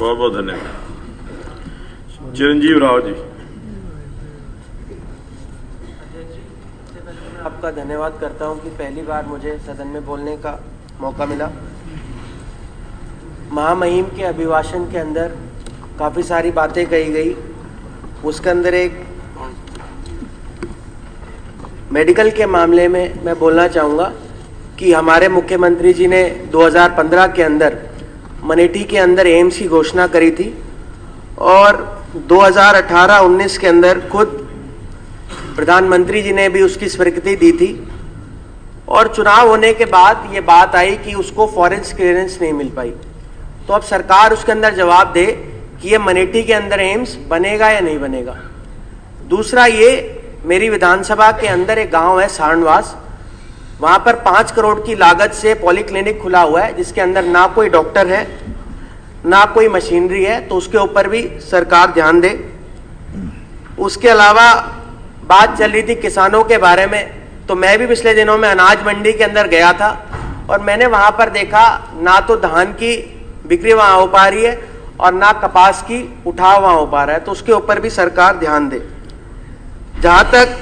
बहुत बहुत धन्यवाद। चिरंजीव राव जी। आपका धन्यवाद करता हूं कि पहली बार मुझे सदन में बोलने का मौका मिला। महामहिम के अभिभाषण के अंदर काफ़ी सारी बातें कही गई। उसके अंदर एक मेडिकल के मामले में मैं बोलना चाहूँगा कि हमारे मुख्यमंत्री जी ने 2015 के अंदर मनेठी के अंदर एम्स की घोषणा करी थी और 2018-19 के अंदर खुद प्रधानमंत्री जी ने भी उसकी स्वीकृति दी थी और चुनाव होने के बाद ये बात आई कि उसको फॉरेंस क्लियरेंस नहीं मिल पाई। तो अब सरकार उसके अंदर जवाब दे कि ये मनेठी के अंदर एम्स बनेगा या नहीं बनेगा। दूसरा, ये मेरी विधानसभा के अंदर एक गांव है सारणवास, वहां पर 5 करोड़ की लागत से पॉलीक्लिनिक खुला हुआ है जिसके अंदर ना कोई डॉक्टर है ना कोई मशीनरी है, तो उसके ऊपर भी सरकार ध्यान दे। उसके अलावा बात चल रही थी किसानों के बारे में, तो मैं भी पिछले दिनों में अनाज मंडी के अंदर गया था और मैंने वहां पर देखा ना तो धान की बिक्री वहां हो पा रही है और ना कपास की उठाव वहां हो पा रहा है, तो उसके ऊपर भी सरकार ध्यान दे। जहां तक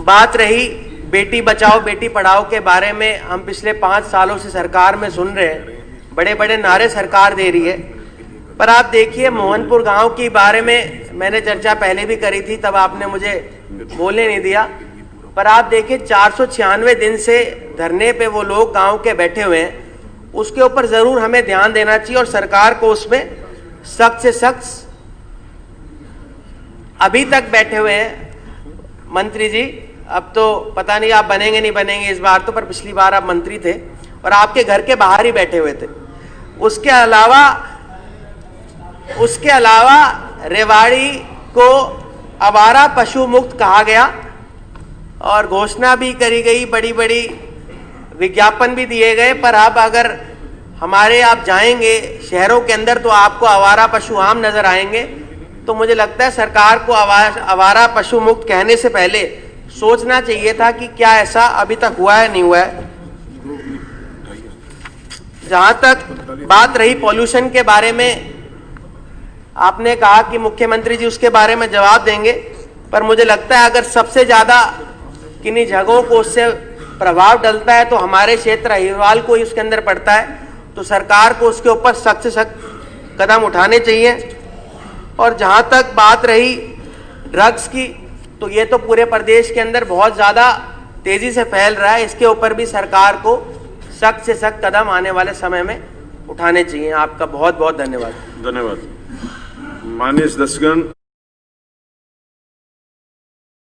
बात रही बेटी बचाओ बेटी पढ़ाओ के बारे में, हम पिछले 5 सालों से सरकार में सुन रहे हैं, बड़े बड़े नारे सरकार दे रही है, पर आप देखिए मोहनपुर गांव के बारे में मैंने चर्चा पहले भी करी थी, तब आपने मुझे बोलने नहीं दिया। पर आप देखिए 496 दिन से धरने पे वो लोग गांव के बैठे हुए हैं, उसके ऊपर जरूर हमें ध्यान देना चाहिए और सरकार को उसमें सख्त से सख्त। अभी तक बैठे हुए हैं मंत्री जी, अब तो पता नहीं आप बनेंगे नहीं बनेंगे इस बार तो, पर पिछली बार आप मंत्री थे और आपके घर के बाहर ही बैठे हुए थे। उसके अलावा रेवाड़ी को आवारा पशु मुक्त कहा गया और घोषणा भी करी गई, बड़ी बड़ी विज्ञापन भी दिए गए, पर अब अगर हमारे आप जाएंगे शहरों के अंदर तो आपको आवारा पशु आम नजर आएंगे। तो मुझे लगता है सरकार को आवारा पशु मुक्त कहने से पहले सोचना चाहिए था कि क्या ऐसा अभी तक हुआ है नहीं हुआ है। जहां तक बात रही पॉल्यूशन के बारे में, आपने कहा कि मुख्यमंत्री जी उसके बारे में जवाब देंगे, पर मुझे लगता है अगर सबसे ज्यादा किन्हीं जगहों को उससे प्रभाव डलता है तो हमारे क्षेत्र अहिरवाल को ही उसके अंदर पड़ता है, तो सरकार को उसके ऊपर सख्त से सख्त कदम उठाने चाहिए। और जहां तक बात रही ड्रग्स की, तो ये तो पूरे प्रदेश के अंदर बहुत ज्यादा तेजी से फैल रहा है, इसके ऊपर भी सरकार को सख्त से सख्त कदम आने वाले समय में उठाने चाहिए। आपका बहुत बहुत धन्यवाद। धन्यवाद। माननीय सदस्यगण।